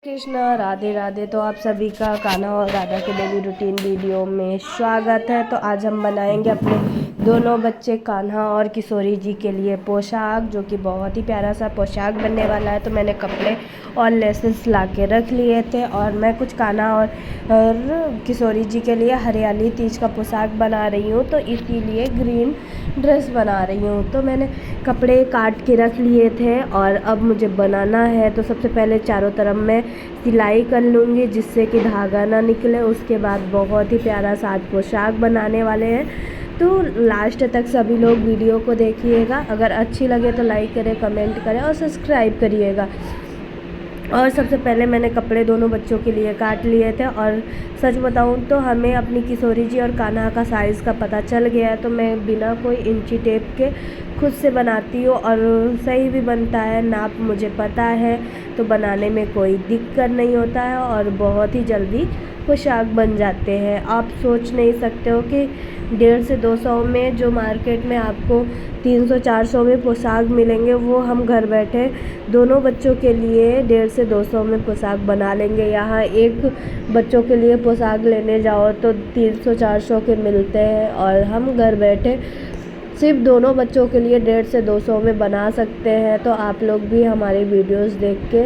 कृष्णा राधे राधे। तो आप सभी का कान्हा और राधा के डेली रूटीन वीडियो में स्वागत है। तो आज हम बनाएंगे अपने दोनों बच्चे कान्हा और किशोरी जी के लिए पोशाक, जो कि बहुत ही प्यारा सा पोशाक बनने वाला है। तो मैंने कपड़े और लेसेस ला के रख लिए थे और मैं कुछ कान्हा और किशोरी जी के लिए हरियाली तीज का पोशाक बना रही हूँ, तो इसीलिए ग्रीन ड्रेस बना रही हूँ। तो मैंने कपड़े काट के रख लिए थे और अब मुझे बनाना है। तो सबसे पहले चारों तरफ मैं सिलाई कर लूँगी जिससे कि धागा ना निकले। उसके बाद बहुत ही प्यारा सा आज पोशाक बनाने वाले हैं, तो लास्ट तक सभी लोग वीडियो को देखिएगा। अगर अच्छी लगे तो लाइक करें, कमेंट करें और सब्सक्राइब करिएगा। और सबसे पहले मैंने कपड़े दोनों बच्चों के लिए काट लिए थे और सच बताऊं तो हमें अपनी किशोरी जी और कान्हा का साइज़ का पता चल गया है, तो मैं बिना कोई इंची टेप के खुद से बनाती हूँ और सही भी बनता है। नाप मुझे पता है, तो बनाने में कोई दिक्कत नहीं होता है और बहुत ही जल्दी पोशाक बन जाते हैं। आप सोच नहीं सकते हो कि 150 से 200 में जो मार्केट में आपको 300-400 में पोशाक मिलेंगे, वो हम घर बैठे दोनों बच्चों के लिए 150 से 200 में पोशाक बना लेंगे। यहाँ एक बच्चों के लिए पोशाक लेने जाओ तो 300-400 के मिलते हैं और हम घर बैठे सिर्फ दोनों बच्चों के लिए 150 से 200 में बना सकते हैं। तो आप लोग भी हमारी वीडियोस देख के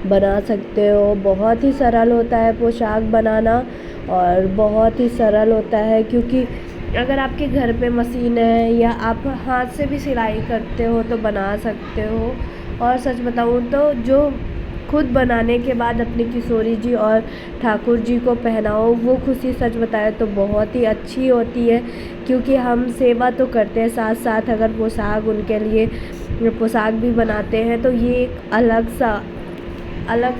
बना सकते हो। बहुत ही सरल होता है पोशाक बनाना और बहुत ही सरल होता है, क्योंकि अगर आपके घर पे मशीन है या आप हाथ से भी सिलाई करते हो तो बना सकते हो। और सच बताऊँ तो जो खुद बनाने के बाद अपनी किशोरी जी और ठाकुर जी को पहनाओ, वो खुशी सच बताए तो बहुत ही अच्छी होती है, क्योंकि हम सेवा तो करते हैं, साथ साथ अगर पोशाक उनके लिए पोशाक भी बनाते हैं तो ये एक अलग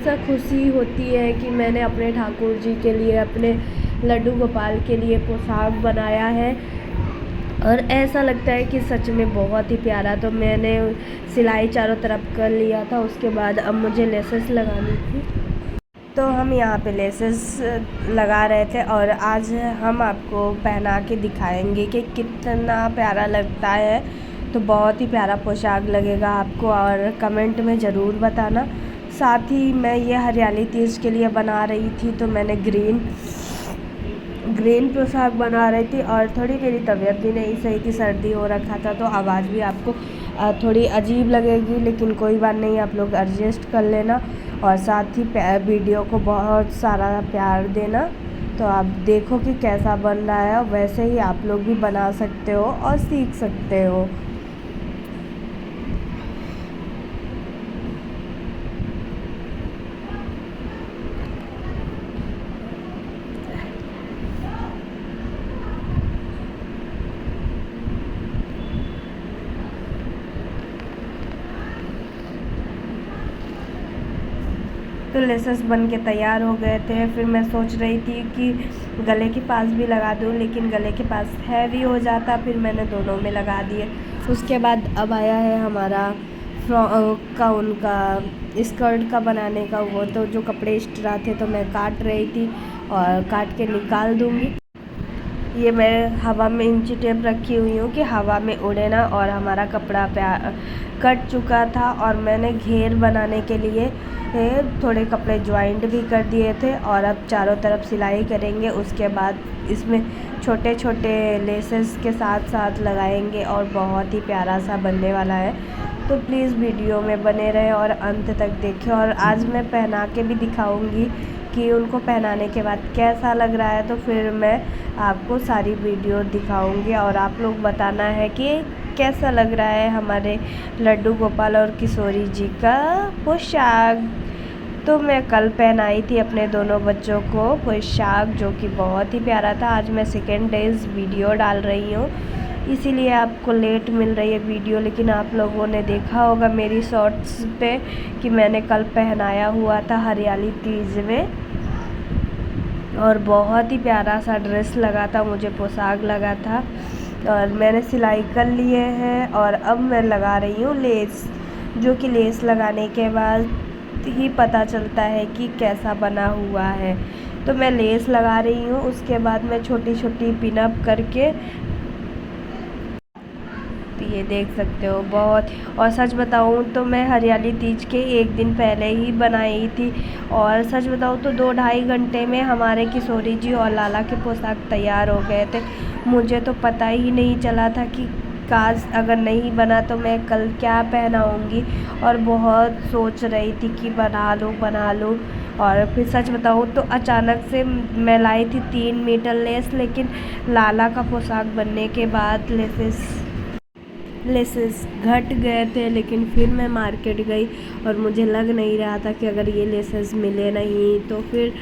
सा खुशी होती है कि मैंने अपने ठाकुर जी के लिए, अपने लड्डू गोपाल के लिए पोशाक बनाया है और ऐसा लगता है कि सच में बहुत ही प्यारा। तो मैंने सिलाई चारों तरफ कर लिया था। उसके बाद अब मुझे लेसेस लगानी थी, तो हम यहाँ पे लेसेस लगा रहे थे और आज हम आपको पहना के दिखाएंगे कि कितना प्यारा लगता है। तो बहुत ही प्यारा पोशाक लगेगा आपको और कमेंट में ज़रूर बताना। साथ ही मैं ये हरियाली तीज के लिए बना रही थी, तो मैंने ग्रीन पोशाक बना रही थी और थोड़ी मेरी तबीयत भी नहीं सही थी, सर्दी हो रखा था, तो आवाज़ भी आपको थोड़ी अजीब लगेगी, लेकिन कोई बात नहीं, आप लोग एडजस्ट कर लेना। और साथ ही वीडियो को बहुत सारा प्यार देना। तो आप देखो कि कैसा बन रहा है, वैसे ही आप लोग भी बना सकते हो और सीख सकते हो। तो लेसेस बन के तैयार हो गए थे। फिर मैं सोच रही थी कि गले के पास भी लगा दूँ, लेकिन गले के पास हैवी हो जाता, फिर मैंने दोनों में लगा दिए। उसके बाद अब आया है हमारा फ्रॉक का, उनका स्कर्ट का बनाने का। वो तो जो कपड़े एक्स्ट्रा थे तो मैं काट रही थी और काट के निकाल दूँगी। ये मैं हवा में इंची टेप रखी हुई हूँ कि हवा में उड़े ना। और हमारा कपड़ा कट चुका था और मैंने घेर बनाने के लिए थोड़े कपड़े ज्वाइंट भी कर दिए थे और अब चारों तरफ सिलाई करेंगे। उसके बाद इसमें छोटे छोटे लेसेस के साथ साथ लगाएंगे और बहुत ही प्यारा सा बनने वाला है। तो प्लीज़ वीडियो में बने रहें और अंत तक देखें। और आज मैं पहना के भी दिखाऊंगी कि उनको पहनाने के बाद कैसा लग रहा है, तो फिर मैं आपको सारी वीडियो दिखाऊंगी और आप लोग बताना है कि कैसा लग रहा है हमारे लड्डू गोपाल और किशोरी जी का पोशाक। तो मैं कल पहनाई थी अपने दोनों बच्चों को पोशाक, जो कि बहुत ही प्यारा था। आज मैं सेकेंड डेज़ वीडियो डाल रही हूँ, इसीलिए आपको लेट मिल रही है वीडियो, लेकिन आप लोगों ने देखा होगा मेरी शॉर्ट्स पे कि मैंने कल पहनाया हुआ था हरियाली तीज में और बहुत ही प्यारा सा ड्रेस लगा था, मुझे पोशाक लगा था। और मैंने सिलाई कर लिए हैं और अब मैं लगा रही हूँ लेस, जो कि लेस लगाने के बाद ही पता चलता है कि कैसा बना हुआ है। तो मैं लेस लगा रही हूँ, उसके बाद मैं छोटी छोटी पिन अप करके ये देख सकते हो बहुत। और सच बताऊँ तो मैं हरियाली तीज के एक दिन पहले ही बनाई थी, और सच बताऊँ तो 2-2.5 घंटे में हमारे किशोरी जी और लाला के पोशाक तैयार हो गए थे। मुझे तो पता ही नहीं चला था कि काश अगर नहीं बना तो मैं कल क्या पहनाऊँगी, और बहुत सोच रही थी कि बना लूँ। और फिर सच बताऊँ तो अचानक से मैं लाई थी 3 मीटर लेस, लेकिन लाला का पोशाक बनने के बाद लेसेस घट गए थे। लेकिन फिर मैं मार्केट गई और मुझे लग नहीं रहा था कि अगर ये लेसेस मिले नहीं तो फिर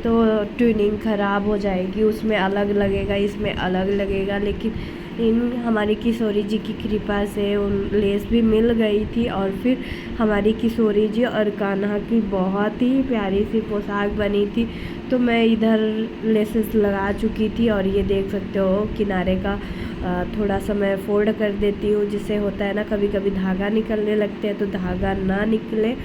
तो ट्यूनिंग ख़राब हो जाएगी, उसमें अलग लगेगा इसमें अलग लगेगा। लेकिन इन हमारी किशोरी जी की कृपा से उन लेस भी मिल गई थी, और फिर हमारी किशोरी जी और कान्हा की बहुत ही प्यारी सी पोशाक बनी थी। तो मैं इधर लेसेस लगा चुकी थी, और ये देख सकते हो किनारे का थोड़ा सा मैं फोल्ड कर देती हूँ, जिससे होता है ना कभी कभी धागा निकलने लगते हैं तो धागा ना निकले।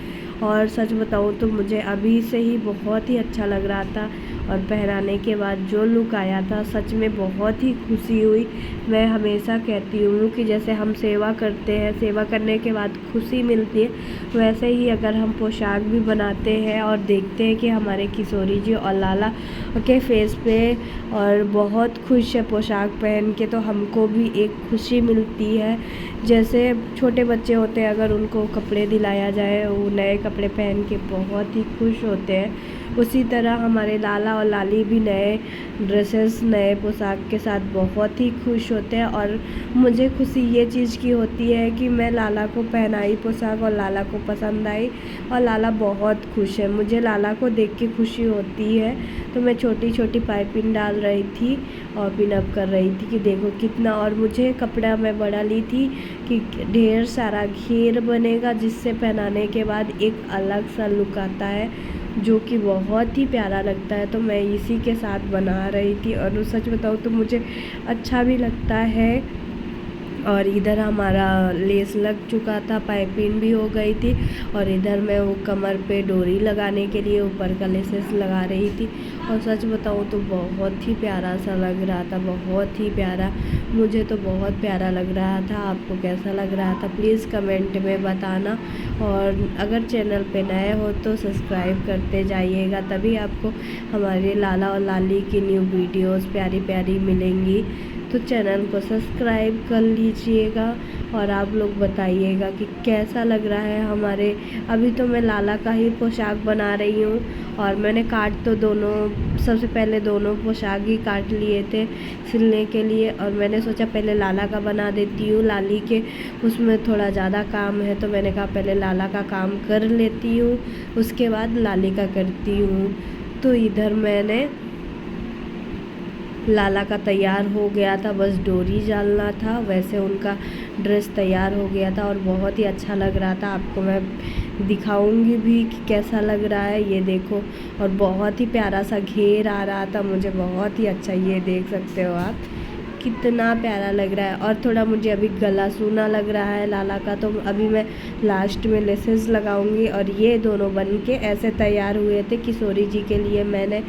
और सच बताऊँ तो मुझे अभी से ही बहुत ही अच्छा लग रहा था, और पहनाने के बाद जो लुक आया था सच में बहुत ही खुशी हुई। मैं हमेशा कहती हूँ कि जैसे हम सेवा करते हैं, सेवा करने के बाद खुशी मिलती है, वैसे ही अगर हम पोशाक भी बनाते हैं और देखते हैं कि हमारे किशोरी जी और लाला के फेस पे और बहुत खुश है पोशाक पहन के, तो हमको भी एक खुशी मिलती है। जैसे छोटे बच्चे होते हैं, अगर उनको कपड़े दिलाया जाए वो नए कपड़े पहन के बहुत ही खुश होते हैं, उसी तरह हमारे लाला और लाली भी नए ड्रेसेस नए पोशाक के साथ बहुत ही खुश होते हैं। और मुझे खुशी ये चीज़ की होती है कि मैं लाला को पहनाई पोशाक और लाला को पसंद आई, और लाला बहुत खुश है। मुझे लाला को देख के खुशी होती है। तो मैं छोटी छोटी पाइपिंग डाल रही थी और पिनअप कर रही थी कि देखो कितना। और मुझे कपड़ा मैं बड़ा ली थी कि ढेर सारा घेर बनेगा, जिससे पहनाने के बाद एक अलग सा लुक आता है जो कि बहुत ही प्यारा लगता है। तो मैं इसी के साथ बना रही थी, और सच बताऊँ तो मुझे अच्छा भी लगता है। और इधर हमारा लेस लग चुका था, पाइपिंग भी हो गई थी, और इधर मैं वो कमर पे डोरी लगाने के लिए ऊपर का लेसेस लगा रही थी। और सच बताऊँ तो बहुत ही प्यारा सा लग रहा था, बहुत ही प्यारा। मुझे तो बहुत प्यारा लग रहा था। आपको कैसा लग रहा था प्लीज़ कमेंट में बताना। और अगर चैनल पे नए हो तो सब्सक्राइब करते जाइएगा, तभी आपको हमारे लाला और लाली की न्यू वीडियोस प्यारी प्यारी मिलेंगी। तो चैनल को सब्सक्राइब कर लीजिएगा, और आप लोग बताइएगा कि कैसा लग रहा है हमारे। अभी तो मैं लाला का ही पोशाक बना रही हूँ, और मैंने काट तो सबसे पहले दोनों पोशाक ही काट लिए थे सिलने के लिए। और मैंने सोचा पहले लाला का बना देती हूँ, लाली के उसमें थोड़ा ज़्यादा काम है, तो मैंने कहा पहले लाला का काम कर लेती हूँ, उसके बाद लाली का करती हूँ। तो इधर मैंने लाला का तैयार हो गया था, बस डोरी डालना था। वैसे उनका ड्रेस तैयार हो गया था और बहुत ही अच्छा लग रहा था। आपको मैं दिखाऊंगी भी कि कैसा लग रहा है, ये देखो। और बहुत ही प्यारा सा घेर आ रहा था, मुझे बहुत ही अच्छा, ये देख सकते हो आप कितना प्यारा लग रहा है। और थोड़ा मुझे अभी गला सूना लग रहा है लाला का, तो अभी मैं लास्ट में लेसेस लगाऊंगी। और ये दोनों बन के ऐसे तैयार हुए थे। किशोरी जी के लिए मैंने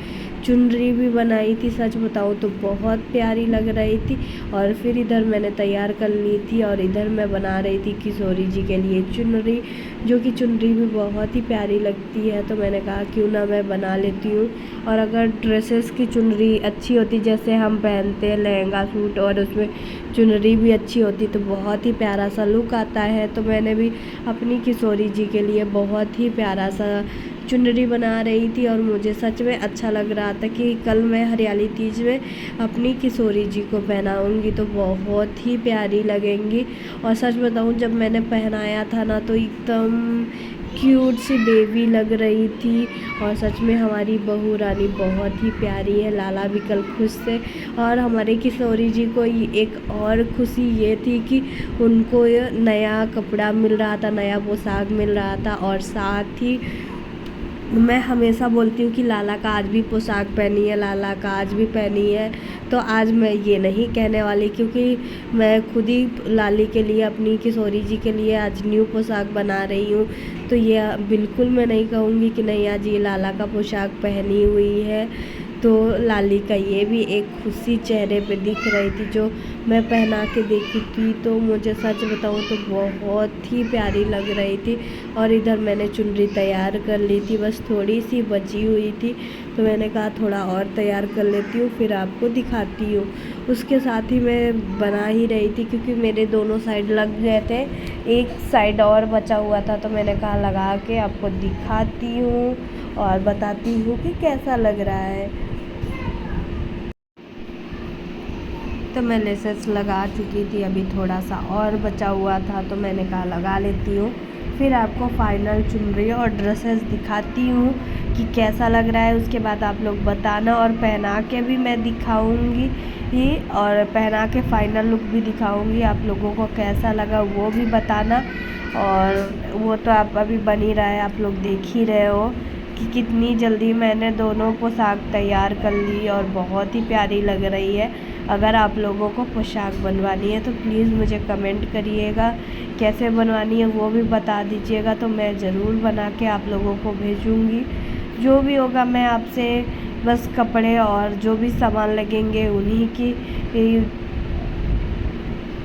चुनरी भी बनाई थी, सच बताऊँ तो बहुत प्यारी लग रही थी। और फिर इधर मैंने तैयार कर ली थी, और इधर मैं बना रही थी किशोरी जी के लिए चुनरी, जो कि चुनरी भी बहुत ही प्यारी लगती है। तो मैंने कहा क्यों ना मैं बना लेती हूँ। और अगर ड्रेसेस की चुनरी अच्छी होती, जैसे हम पहनते हैं लहंगा सूट, और उसमें चुनरी भी अच्छी होती, तो बहुत ही प्यारा सा लुक आता है। तो मैंने भी अपनी किशोरी जी के लिए बहुत ही प्यारा सा चुनरी बना रही थी, और मुझे सच में अच्छा लग रहा था कि कल मैं हरियाली तीज में अपनी किशोरी जी को पहनाऊंगी तो बहुत ही प्यारी लगेंगी। और सच बताऊं जब मैंने पहनाया था ना, तो एकदम क्यूट सी बेबी लग रही थी। और सच में हमारी बहू रानी बहुत ही प्यारी है। लाला भी कल खुश थे, और हमारे किशोरी जी को एक और खुशी ये थी कि उनको नया कपड़ा मिल रहा था, नया पोशाक मिल रहा था। और साथ ही मैं हमेशा बोलती हूँ कि लाला का आज भी पोशाक पहनी है, लाला का आज भी पहनी है। तो आज मैं ये नहीं कहने वाली, क्योंकि मैं खुद ही लाली के लिए, अपनी किशोरी जी के लिए आज न्यू पोशाक बना रही हूँ। तो ये बिल्कुल मैं नहीं कहूँगी कि नहीं आज ये लाला का पोशाक पहनी हुई है। तो लाली का ये भी एक खुशी चेहरे पे दिख रही थी जो मैं पहना के देखी थी, तो मुझे सच बताऊँ तो बहुत ही प्यारी लग रही थी। और इधर मैंने चुनरी तैयार कर ली थी, बस थोड़ी सी बची हुई थी, तो मैंने कहा थोड़ा और तैयार कर लेती हूँ फिर आपको दिखाती हूँ। उसके साथ ही मैं बना ही रही थी क्योंकि मेरे दोनों साइड लग गए थे, एक साइड और बचा हुआ था, तो मैंने कहा लगा के आपको दिखाती हूँ और बताती हूँ कि कैसा लग रहा है। तो मैं लेसेस लगा चुकी थी, अभी थोड़ा सा और बचा हुआ था, तो मैंने कहा लगा लेती हूँ, फिर आपको फाइनल चुनरी और ड्रेसेस दिखाती हूँ कि कैसा लग रहा है। उसके बाद आप लोग बताना, और पहना के भी मैं दिखाऊंगी ही, और पहना के फाइनल लुक भी दिखाऊंगी, आप लोगों को कैसा लगा वो भी बताना। और वो तो आप अभी बन ही रहा है, आप लोग देख ही रहे हो कि कितनी जल्दी मैंने दोनों पोशाक तैयार कर ली और बहुत ही प्यारी लग रही है। अगर आप लोगों को पोशाक बनवानी है तो प्लीज़ मुझे कमेंट करिएगा, कैसे बनवानी है वो भी बता दीजिएगा, तो मैं ज़रूर बना के आप लोगों को भेजूँगी। जो भी होगा मैं आपसे बस कपड़े और जो भी सामान लगेंगे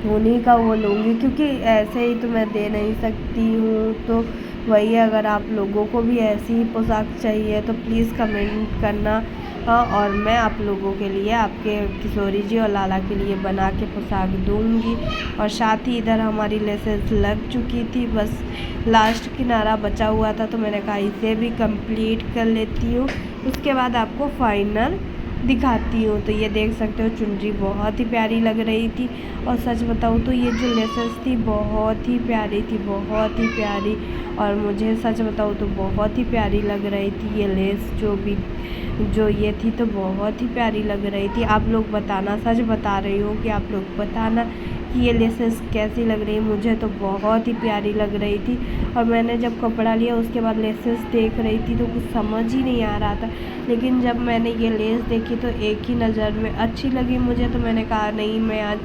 उन्हीं का वो लूँगी, क्योंकि ऐसे ही तो मैं दे नहीं सकती हूँ। तो वही, अगर आप लोगों को भी ऐसी ही पोशाक चाहिए तो प्लीज़ कमेंट करना। और मैं आप लोगों के लिए, आपके किशोरी जी और लाला के लिए बना के पोशाक दूँगी। और साथ ही इधर हमारी लेसेस लग चुकी थी, बस लास्ट किनारा बचा हुआ था, तो मैंने कहा इसे भी कंप्लीट कर लेती हूँ, उसके बाद आपको फाइनल दिखाती हूँ। तो ये देख सकते हो चुनरी बहुत ही प्यारी लग रही थी, और सच बताऊँ तो ये जो लेसेस थी बहुत ही प्यारी थी, बहुत ही प्यारी। और मुझे सच बताऊँ तो बहुत ही प्यारी लग रही थी ये लेस, जो ये थी तो बहुत ही प्यारी लग रही थी। आप लोग बताना, सच बता रही हो कि आप लोग बताना कि ये लेसेस कैसी लग रही है। मुझे तो बहुत ही प्यारी लग रही थी, और मैंने जब कपड़ा लिया उसके बाद लेसेस देख रही थी तो कुछ समझ ही नहीं आ रहा था, लेकिन जब मैंने ये लेस देखी तो एक ही नज़र में अच्छी लगी मुझे, तो मैंने कहा नहीं, मैं आज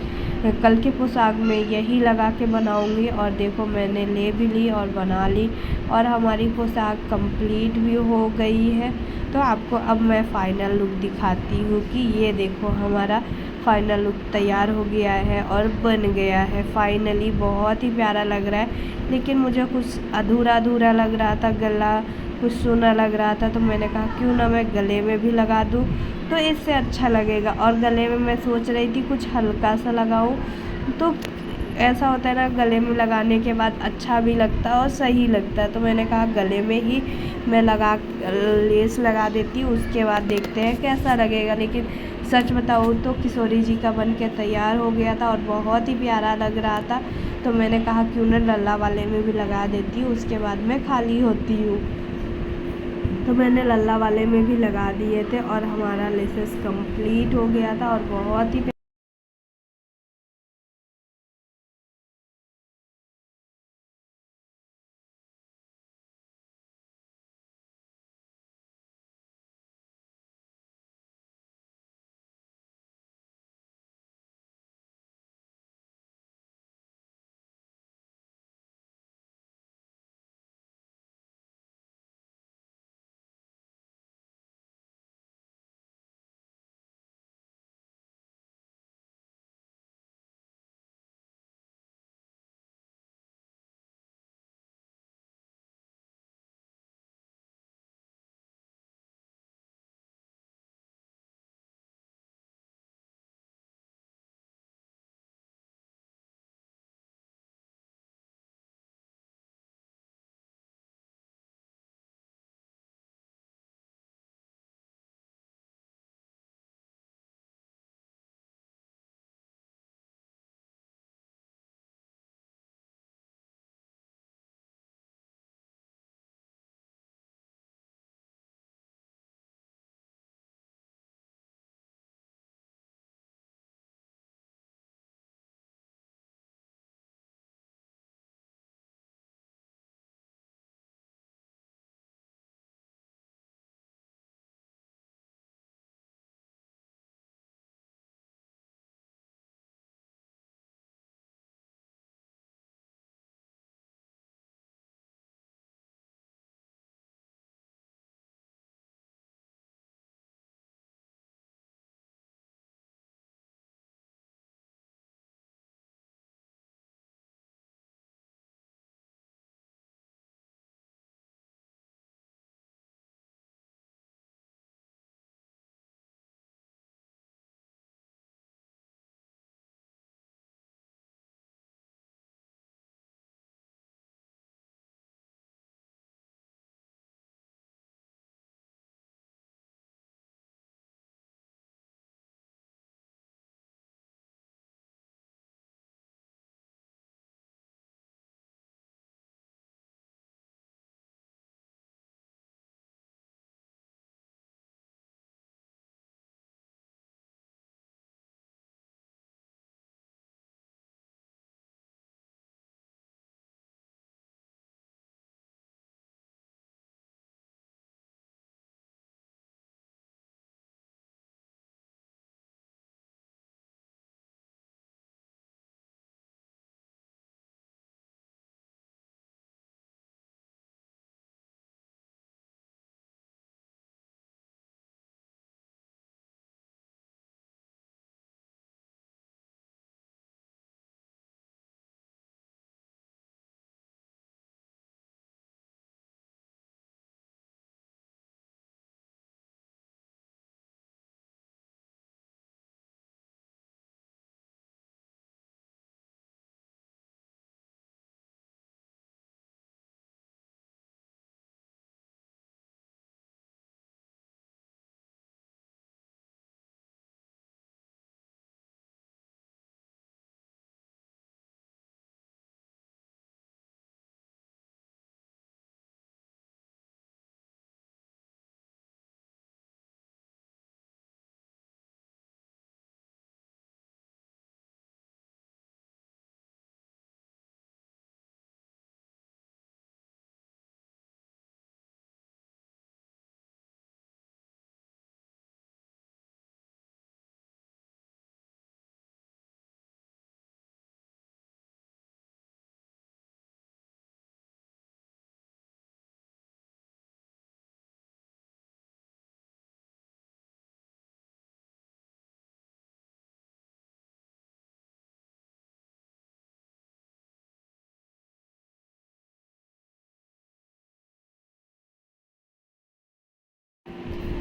कल के पोशाक में यही लगा के बनाऊंगी। और देखो मैंने ले भी ली और बना ली, और हमारी पोशाक कंप्लीट भी हो गई है। तो आपको अब मैं फ़ाइनल लुक दिखाती हूँ कि ये देखो हमारा फ़ाइनल लुक तैयार हो गया है और बन गया है फाइनली। बहुत ही प्यारा लग रहा है, लेकिन मुझे कुछ अधूरा अधूरा लग रहा था, गला कुछ सूना लग रहा था, तो मैंने कहा क्यों ना मैं गले में भी लगा दूँ, तो इससे अच्छा लगेगा। और गले में मैं सोच रही थी कुछ हल्का सा लगाऊँ, तो ऐसा होता है ना, गले में लगाने के बाद अच्छा भी लगता है और सही लगता है, तो मैंने कहा गले में ही मैं लेस लगा देती हूँ, उसके बाद देखते हैं कैसा लगेगा। लेकिन सच बताऊँ तो किशोरी जी का बन के तैयार हो गया था और बहुत ही प्यारा लग रहा था, तो मैंने कहा क्यों ना लल्ला वाले में भी लगा देती हूँ, उसके बाद मैं खाली होती हूँ। तो मैंने लल्ला वाले में भी लगा दिए थे और हमारा लेसेस कंप्लीट हो गया था और बहुत ही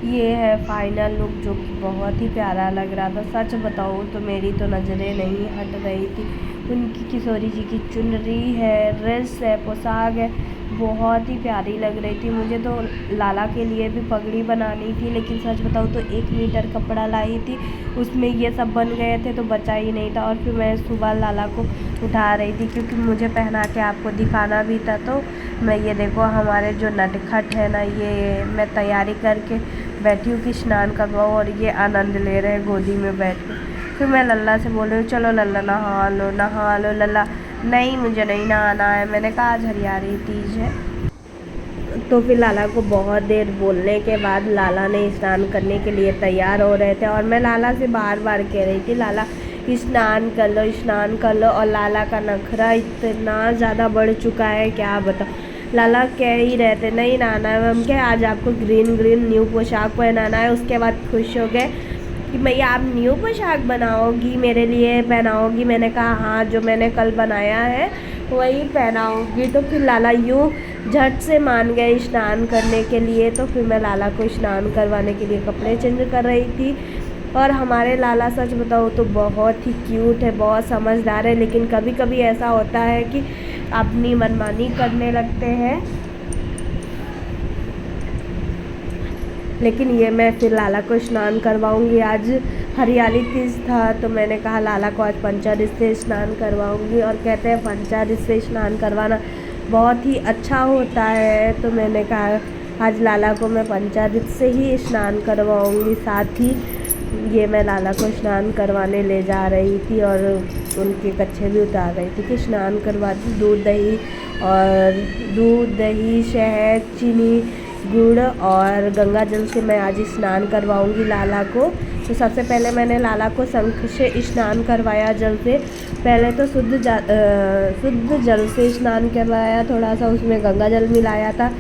ये है फाइनल लुक जो कि बहुत ही प्यारा लग रहा था। सच बताऊँ तो मेरी तो नज़रें नहीं हट रही थी। उनकी किशोरी जी की चुनरी है, ड्रेस है, पोशाक है, बहुत ही प्यारी लग रही थी। मुझे तो लाला के लिए भी पगड़ी बनानी थी, लेकिन सच बताऊँ तो 1 मीटर कपड़ा लाई थी, उसमें ये सब बन गए थे तो बचा ही नहीं था। और फिर मैं सुबह लाला को उठा रही थी क्योंकि मुझे पहना के आपको दिखाना भी था। तो मैं ये देखो हमारे जो नटखट है ना, ये मैं तैयारी करके बैठी हूँ कि स्नान करवाऊँ और ये आनंद ले रहे हैं गोदी में बैठ के। फिर मैं लल्ला से बोल रही हूँ चलो लल्ला नहा लो। लल्ला नहीं मुझे नहीं नहाना है। मैंने कहा आज हरियाली तीज है। तो फिर लाला को बहुत देर बोलने के बाद लाला ने स्नान करने के लिए तैयार हो रहे थे और मैं लाला से बार बार कह रही थी लाला स्नान कर लो, स्नान कर लो। और लाला का नखरा इतना ज़्यादा बढ़ चुका है क्या बताऊँ। लाला कह ही रहे थे नहीं नहाना है। हम क्या आज आपको ग्रीन ग्रीन न्यू पोशाक पहनाना है। उसके बाद खुश हो गए कि भैया आप न्यू पोशाक बनाओगी मेरे लिए, पहनाओगी। मैंने कहा हाँ, जो मैंने कल बनाया है वही पहनाऊँगी। तो फिर लाला यूँ झट से मान गए स्नान करने के लिए। तो फिर मैं लाला को स्नान करवाने के लिए कपड़े चेंज कर रही थी। और हमारे लाला सच बताओ तो बहुत ही क्यूट है, बहुत समझदार है, लेकिन कभी कभी ऐसा होता है कि अपनी मनमानी करने लगते हैं। लेकिन ये मैं फिर लाला को स्नान करवाऊंगी। आज हरियाली तीज था तो मैंने कहा लाला को आज पंचामृत से स्नान करवाऊंगी। और कहते हैं पंचामृत से स्नान करवाना बहुत ही अच्छा होता है। तो मैंने कहा आज लाला को मैं पंचामृत से ही स्नान करवाऊंगी। साथ ही ये मैं लाला को स्नान करवाने ले जा रही थी और उनके कच्छे भी उतार रही थी कि स्नान करवा दी। दूध दही शहद चीनी गुड़ और गंगा जल से मैं आज स्नान करवाऊंगी लाला को। तो सबसे पहले मैंने लाला को शंख से स्नान करवाया जल से। पहले तो शुद्ध जल से स्नान करवाया, थोड़ा सा उसमें गंगा जल मिलाया था।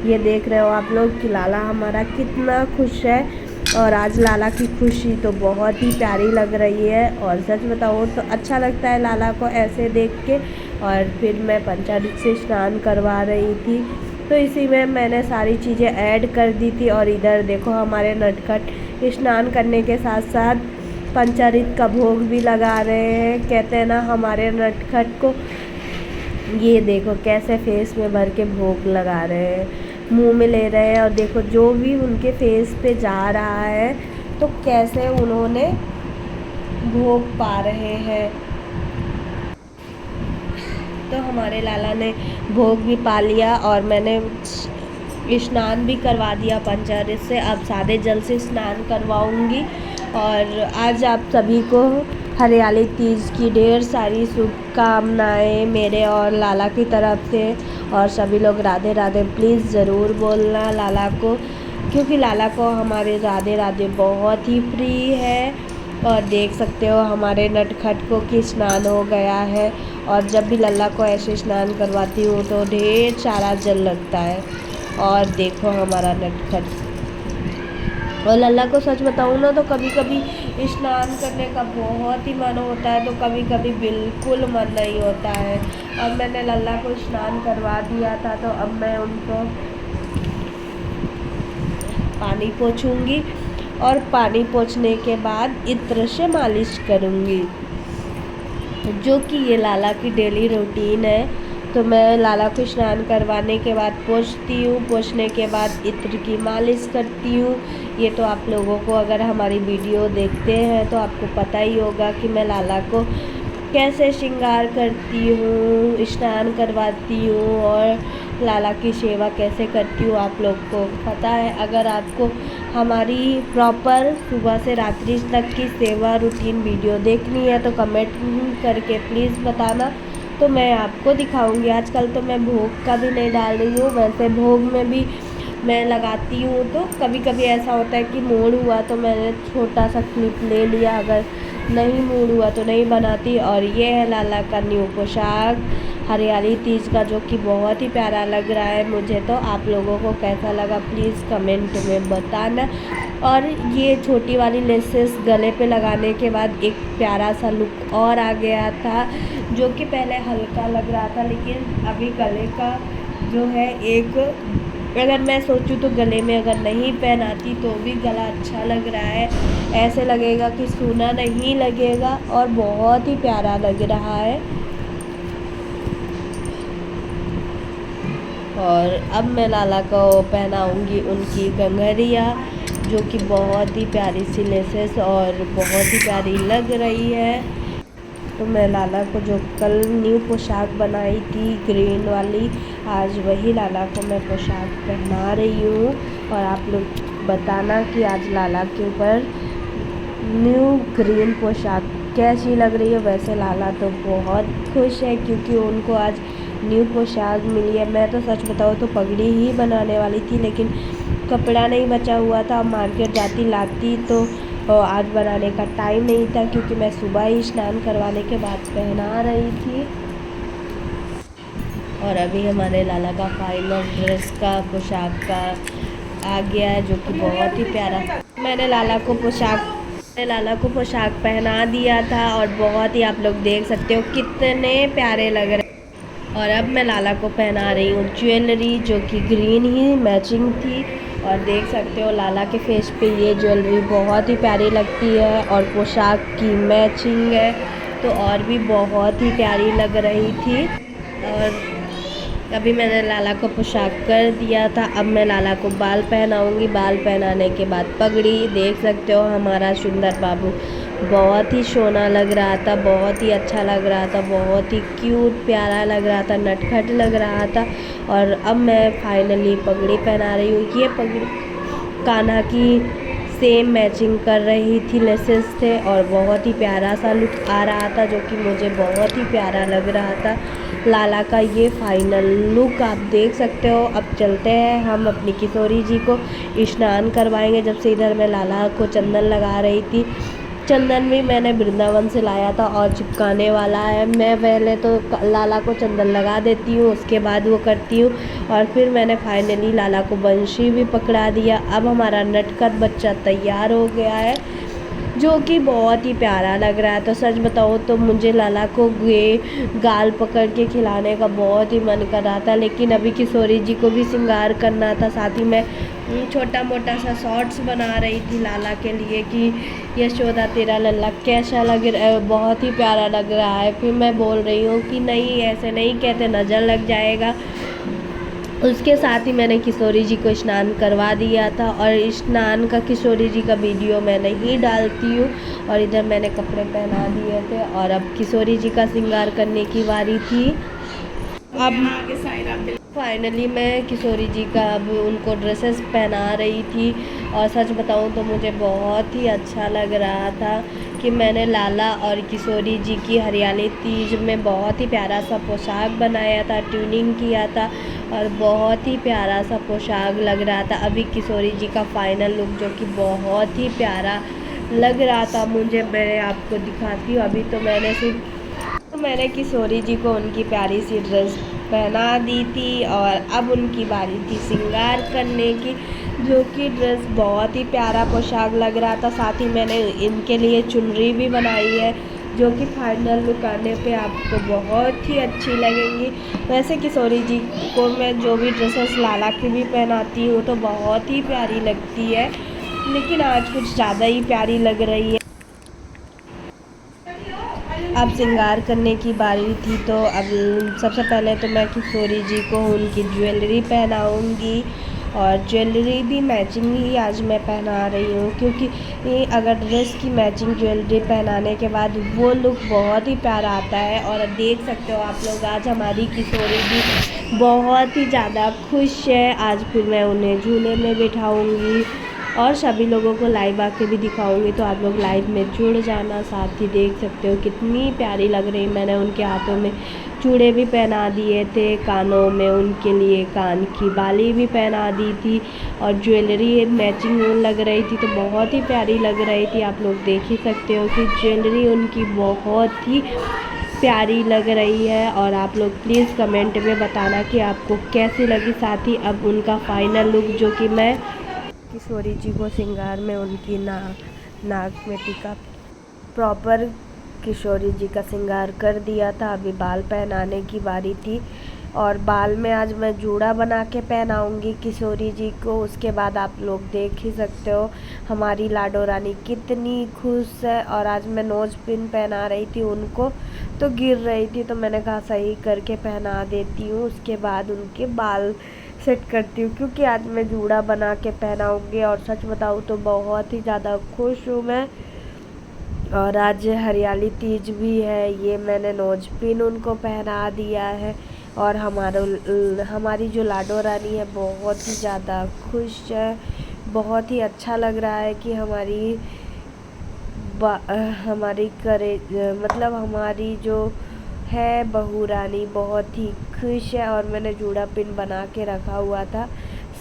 ये देख रहे हो आप लोग कि लाला हमारा कितना खुश है। और आज लाला की खुशी तो बहुत ही प्यारी लग रही है। और सच बताऊँ तो अच्छा लगता है लाला को ऐसे देख के। और फिर मैं पंचामृत से स्नान करवा रही थी तो इसी में मैंने सारी चीज़ें ऐड कर दी थी। और इधर देखो हमारे नटखट स्नान करने के साथ साथ पंचामृत का भोग भी लगा रहे हैं। कहते हैं ना हमारे नटखट को, ये देखो कैसे फेस में भर के भोग लगा रहे हैं, मुंह में ले रहे हैं। और देखो जो भी उनके फेस पे जा रहा है तो कैसे उन्होंने भोग पा रहे हैं। तो हमारे लाला ने भोग भी पा लिया और मैंने स्नान भी करवा दिया पंचामृत से। अब सादे जल से स्नान करवाऊंगी। और आज आप सभी को हरियाली तीज की ढेर सारी शुभकामनाएं मेरे और लाला की तरफ से। और सभी लोग राधे राधे प्लीज़ ज़रूर बोलना लाला को, क्योंकि लाला को हमारे राधे राधे बहुत ही प्रिय है। और देख सकते हो हमारे नटखट को कि स्नान हो गया है। और जब भी लल्ला को ऐसे स्नान करवाती हूँ तो ढेर सारा जल लगता है। और देखो हमारा नटखट। और लल्ला को सच बताऊँ ना तो कभी कभी स्नान करने का बहुत ही मन होता है तो कभी कभी बिल्कुल मन नहीं होता है। और मैंने लल्ला को स्नान करवा दिया था तो अब मैं उनको पानी पोंछूंगी और पानी पोंछने के बाद इत्र से मालिश करूँगी, जो कि ये लाला की डेली रूटीन है। तो मैं लाला को स्नान करवाने के बाद पोंछती हूँ, पोंछने के बाद इत्र की मालिश करती हूँ। ये तो आप लोगों को अगर हमारी वीडियो देखते हैं तो आपको पता ही होगा कि मैं लाला को कैसे श्रृंगार करती हूँ, स्नान करवाती हूँ और लाला की सेवा कैसे करती हूँ आप लोग को पता है। अगर आपको हमारी प्रॉपर सुबह से रात्रि तक की सेवा रूटीन वीडियो देखनी है तो कमेंट करके प्लीज़ बताना, तो मैं आपको दिखाऊंगी। आजकल तो मैं भोग का भी नहीं डाल रही हूँ, वैसे भोग में भी मैं लगाती हूँ। तो कभी कभी ऐसा होता है कि मूड हुआ तो मैंने छोटा सा क्लिप ले लिया, अगर नहीं मूड हुआ तो नहीं बनाती। और ये है लाला का न्यू पोशाक हरियाली तीज का, जो कि बहुत ही प्यारा लग रहा है मुझे। तो आप लोगों को कैसा लगा प्लीज़ कमेंट में बताना। और ये छोटी वाली लेसेस गले पे लगाने के बाद एक प्यारा सा लुक और आ गया था, जो कि पहले हल्का लग रहा था लेकिन अभी गले का जो है एक अगर मैं सोचूं तो गले में अगर नहीं पहनाती तो भी गला अच्छा लग रहा है, ऐसे लगेगा कि सूना नहीं लगेगा और बहुत ही प्यारा लग रहा है। और अब मैं लाला को पहनाऊंगी उनकी घंघरिया, जो कि बहुत ही प्यारी सी लेसेस और बहुत ही प्यारी लग रही है। तो मैं लाला को जो कल न्यू पोशाक बनाई थी ग्रीन वाली, आज वही लाला को मैं पोशाक पहना रही हूँ। और आप लोग बताना कि आज लाला के ऊपर न्यू ग्रीन पोशाक कैसी लग रही है। वैसे लाला तो बहुत खुश है क्योंकि उनको आज न्यू पोशाक मिली है। मैं तो सच बताऊँ तो पगड़ी ही बनाने वाली थी, लेकिन कपड़ा नहीं बचा हुआ था। मार्केट जाती लाती तो आज बनाने का टाइम नहीं था, क्योंकि मैं सुबह ही स्नान करवाने के बाद पहना रही थी। और अभी हमारे लाला का फाइनल ड्रेस का पोशाक का आ गया है, जो कि बहुत ही प्यारा। मैंने लाला को पोशाक पहना दिया था और बहुत ही, आप लोग देख सकते हो कितने प्यारे लग रहे। और अब मैं लाला को पहना रही हूँ ज्वेलरी, जो कि ग्रीन ही मैचिंग थी। और देख सकते हो लाला के फेस पे ये ज्वेलरी बहुत ही प्यारी लगती है और पोशाक की मैचिंग है तो और भी बहुत ही प्यारी लग रही थी। और अभी मैंने लाला को पोशाक कर दिया था। अब मैं लाला को बाल पहनाऊंगी। बाल पहनाने के बाद पगड़ी। देख सकते हो हमारा सुंदर बाबू बहुत ही सोना लग रहा था, बहुत ही अच्छा लग रहा था, बहुत ही क्यूट प्यारा लग रहा था, नटखट लग रहा था। और अब मैं फाइनली पगड़ी पहना रही हूँ। ये पगड़ी कान्हा की सेम मैचिंग कर रही थी, लेसेस थे और बहुत ही प्यारा सा लुक आ रहा था, जो कि मुझे बहुत ही प्यारा लग रहा था। लाला का ये फाइनल लुक आप देख सकते हो। अब चलते हैं हम अपनी किशोरी जी को स्नान करवाएंगे। जब से इधर मैं लाला को चंदन लगा रही थी, चंदन भी मैंने वृंदावन से लाया था और चिपकाने वाला है। मैं पहले तो लाला को चंदन लगा देती हूँ, उसके बाद वो करती हूँ। और फिर मैंने फाइनली लाला को बंशी भी पकड़ा दिया। अब हमारा नटखट बच्चा तैयार हो गया है, जो कि बहुत ही प्यारा लग रहा है। तो सच बताओ तो मुझे लाला को गाल पकड़ के खिलाने का बहुत ही मन कर रहा था, लेकिन अभी किशोरी जी को भी श्रृंगार करना था। साथ ही मैं छोटा मोटा सा शॉर्ट्स बना रही थी लाला के लिए कि यशोदा तेरा लल्ला कैसा लग रहा है, बहुत ही प्यारा लग रहा है। फिर मैं बोल रही हूँ कि नहीं, ऐसे नहीं कहते, नज़र लग जाएगा। उसके साथ ही मैंने किशोरी जी को स्नान करवा दिया था। और स्नान का किशोरी जी का वीडियो मैं नहीं डालती हूँ। और इधर मैंने कपड़े पहना दिए थे और अब किशोरी जी का श्रृंगार करने की बारी थी। अब फाइनली मैं किशोरी जी का अब उनको ड्रेसेस पहना रही थी। और सच बताऊं तो मुझे बहुत ही अच्छा लग रहा था कि मैंने लाला और किशोरी जी की हरियाली तीज में बहुत ही प्यारा सा पोशाक बनाया था, ट्यूनिंग किया था और बहुत ही प्यारा सा पोशाक लग रहा था। अभी किशोरी जी का फाइनल लुक, जो कि बहुत ही प्यारा लग रहा था मुझे, मैं आपको दिखाती हूँ। अभी तो मैंने किशोरी जी को उनकी प्यारी सी ड्रेस पहना दी थी और अब उनकी बारी थी श्रृंगार करने की, जो कि ड्रेस बहुत ही प्यारा पोशाक लग रहा था। साथ ही मैंने इनके लिए चुनरी भी बनाई है, जो कि फाइनल लुक आने पे आपको बहुत ही अच्छी लगेंगी। वैसे किशोरी जी को मैं जो भी ड्रेसेस लाला की भी पहनाती हूँ तो बहुत ही प्यारी लगती है, लेकिन आज कुछ ज़्यादा ही प्यारी लग रही है। अब श्रृंगार करने की बारी थी, तो अब सबसे पहले तो मैं किशोरी जी को उनकी ज्वेलरी पहनाऊंगी। और ज्वेलरी भी मैचिंग ही आज मैं पहना रही हूँ, क्योंकि अगर ड्रेस की मैचिंग ज्वेलरी पहनाने के बाद वो लुक बहुत ही प्यारा आता है। और देख सकते हो आप लोग, आज हमारी किशोरी जी बहुत ही ज़्यादा खुश है। आज फिर मैं उन्हें झूले में बिठाऊँगी और सभी लोगों को लाइव आके भी दिखाऊंगी, तो आप लोग लाइव में जुड़ जाना। साथ ही देख सकते हो कितनी प्यारी लग रही। मैंने उनके हाथों में चूड़े भी पहना दिए थे, कानों में उनके लिए कान की बाली भी पहना दी थी और ज्वेलरी मैचिंग लग रही थी, तो बहुत ही प्यारी लग रही थी। आप लोग देख ही सकते हो कि ज्वेलरी उनकी बहुत ही प्यारी लग रही है। और आप लोग प्लीज़ कमेंट में बताना कि आपको कैसी लगी। साथ ही अब उनका फाइनल लुक, जो कि मैं किशोरी जी को श्रृंगार में उनकी नाक में टीका प्रॉपर किशोरी जी का श्रृंगार कर दिया था। अभी बाल पहनाने की बारी थी। और बाल में आज मैं जूड़ा बना के पहनाऊँगी किशोरी जी को। उसके बाद आप लोग देख ही सकते हो हमारी लाडो रानी कितनी खुश है। और आज मैं नोज पिन पहना रही थी उनको, तो गिर रही थी, तो मैंने कहा सही करके पहना देती हूँ। उसके बाद उनके बाल सेट करती हूँ, क्योंकि आज मैं जूड़ा बना के पहनाऊँगी। और सच बताऊँ तो बहुत ही ज़्यादा खुश हूँ मैं। और आज हरियाली तीज भी है, ये मैंने नोज पिन उनको पहना दिया है। और हमारी जो लाडो रानी है बहुत ही ज़्यादा खुश है। बहुत ही अच्छा लग रहा है कि हमारी मतलब हमारी जो है बहू रानी बहुत ही खुश है। और मैंने जूड़ा पिन बना के रखा हुआ था,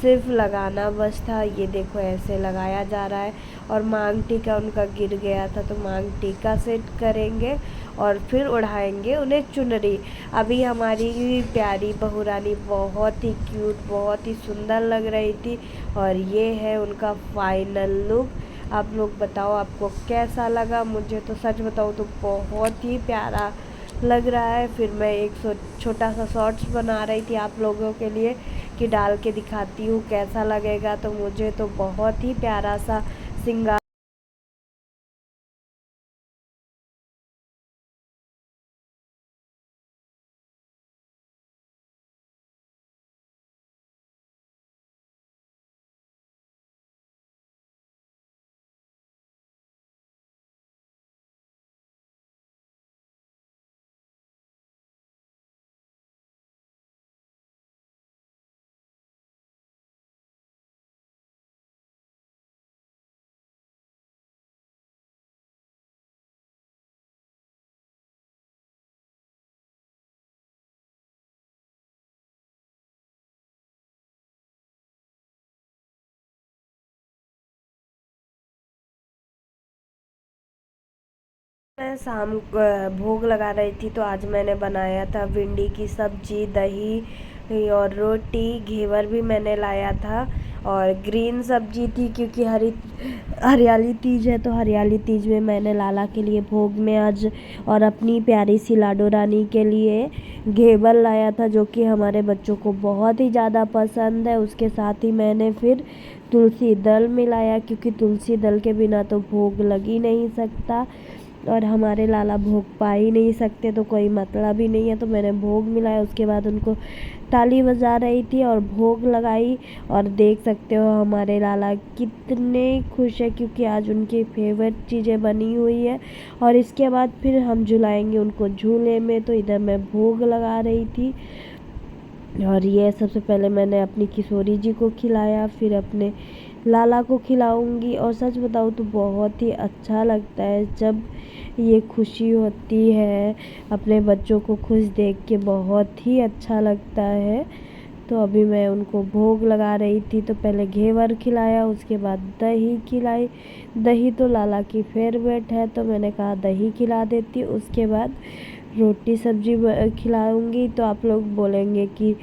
सिर्फ लगाना बस था। ये देखो ऐसे लगाया जा रहा है। और मांग टीका उनका गिर गया था, तो मांग टीका सेट करेंगे और फिर उड़ाएंगे उन्हें चुनरी। अभी हमारी प्यारी बहू रानी बहुत ही क्यूट, बहुत ही सुंदर लग रही थी। और ये है उनका फाइनल लुक। आप लोग बताओ आपको कैसा लगा। मुझे तो सच बताऊँ तो बहुत ही प्यारा लग रहा है। फिर मैं एक छोटा सा शॉर्ट्स बना रही थी आप लोगों के लिए कि डाल के दिखाती हूँ कैसा लगेगा। तो मुझे तो बहुत ही प्यारा सा सिंगार मैं शाम भोग लगा रही थी, तो आज मैंने बनाया था भिंडी की सब्जी, दही और रोटी। घेवर भी मैंने लाया था और ग्रीन सब्जी थी, क्योंकि हरियाली तीज है। तो हरियाली तीज में मैंने लाला के लिए भोग में आज और अपनी प्यारी सी लाडो रानी के लिए घेवर लाया था, जो कि हमारे बच्चों को बहुत ही ज़्यादा पसंद है। उसके साथ ही मैंने फिर तुलसी दल मिलाया, क्योंकि तुलसी दल के बिना तो भोग लग ही नहीं सकता और हमारे लाला भोग पा ही नहीं सकते, तो कोई मतलब ही नहीं है। तो मैंने भोग मिलाया, उसके बाद उनको ताली बजा रही थी और भोग लगाई। और देख सकते हो हमारे लाला कितने खुश है, क्योंकि आज उनकी फेवरेट चीज़ें बनी हुई है। और इसके बाद फिर हम झुलाएंगे उनको झूले में। तो इधर मैं भोग लगा रही थी और ये सबसे पहले मैंने अपनी किशोरी जी को खिलाया, फिर अपने लाला को खिलाऊंगी। और सच बताऊँ तो बहुत ही अच्छा लगता है जब ये खुशी होती है, अपने बच्चों को खुश देख के बहुत ही अच्छा लगता है। तो अभी मैं उनको भोग लगा रही थी, तो पहले घेवर खिलाया, उसके बाद दही खिलाई। दही तो लाला की फेवरेट है, तो मैंने कहा दही खिला देती। उसके बाद रोटी सब्जी खिलाऊंगी। तो आप लोग बोलेंगे कि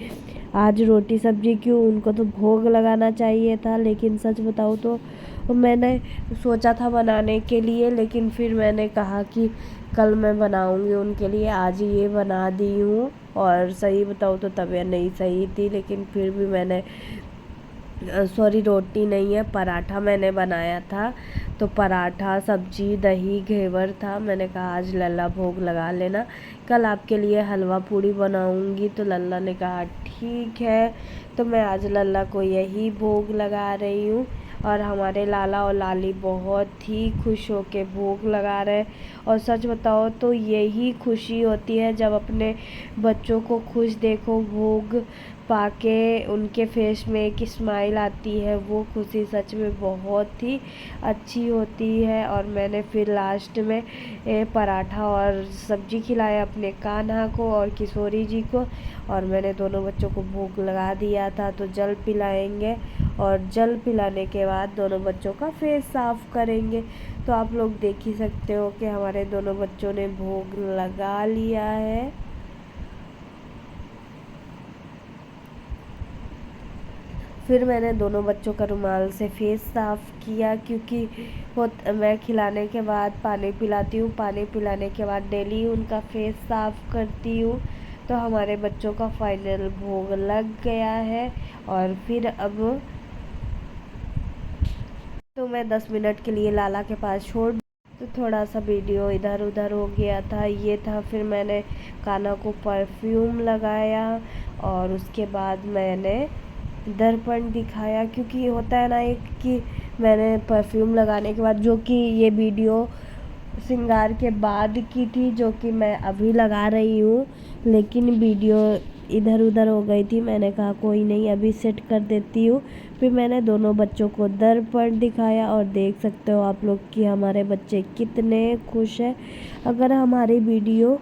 आज रोटी सब्जी क्यों, उनको तो भोग लगाना चाहिए था। लेकिन सच बताऊँ तो मैंने सोचा था बनाने के लिए, लेकिन फिर मैंने कहा कि कल मैं बनाऊंगी उनके लिए, आज ये बना दी हूँ। और सही बताऊँ तो तबीयत नहीं सही थी, लेकिन फिर भी मैंने सॉरी रोटी नहीं है, पराठा मैंने बनाया था। तो पराठा सब्जी दही घेवर था। मैंने कहा आज लल्ला भोग लगा लेना, कल आपके लिए हलवा पूड़ी बनाऊंगी। तो लल्ला ने कहा ठीक है। तो मैं आज लल्ला को यही भोग लगा रही हूँ। और हमारे लाला और लाली बहुत ही खुश होके भोग लगा रहे। और सच बताओ तो यही खुशी होती है जब अपने बच्चों को खुश देखो, भोग पाके उनके फेस में एक स्माइल आती है, वो खुशी सच में बहुत ही अच्छी होती है। और मैंने फिर लास्ट में पराठा और सब्जी खिलाया अपने कान्हा को और किशोरी जी को। और मैंने दोनों बच्चों को भोग लगा दिया था। तो जल पिलाएंगे और जल पिलाने के बाद दोनों बच्चों का फेस साफ करेंगे। तो आप लोग देख ही सकते हो कि हमारे दोनों बच्चों ने भोग लगा लिया है। फिर मैंने दोनों बच्चों का रुमाल से फेस साफ़ किया, क्योंकि मैं खिलाने के बाद पानी पिलाती हूँ, पानी पिलाने के बाद डेली उनका फेस साफ़ करती हूँ। तो हमारे बच्चों का फाइनल भोग लग गया है और फिर अब तो मैं 10 मिनट के लिए लाला के पास छोड़, तो थोड़ा सा वीडियो इधर उधर हो गया था। ये था, फिर मैंने कान्हा को परफ्यूम लगाया और उसके बाद मैंने दर्पण दिखाया, क्योंकि होता है ना एक कि मैंने परफ्यूम लगाने के बाद, जो कि ये वीडियो श्रृंगार के बाद की थी, जो कि मैं अभी लगा रही हूँ, लेकिन वीडियो इधर उधर हो गई थी। मैंने कहा कोई नहीं, अभी सेट कर देती हूँ। फिर मैंने दोनों बच्चों को दर्पण दिखाया और देख सकते हो आप लोग कि हमारे बच्चे कितने खुश हैं। अगर हमारी वीडियो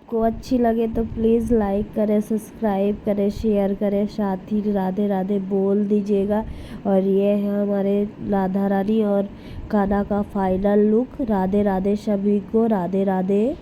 को अच्छी लगे तो प्लीज़ लाइक करें, सब्सक्राइब करें, शेयर करें, साथ ही राधे राधे बोल दीजिएगा। और ये है हमारे राधा रानी और कान्हा का फाइनल लुक। राधे राधे सभी को, राधे राधे।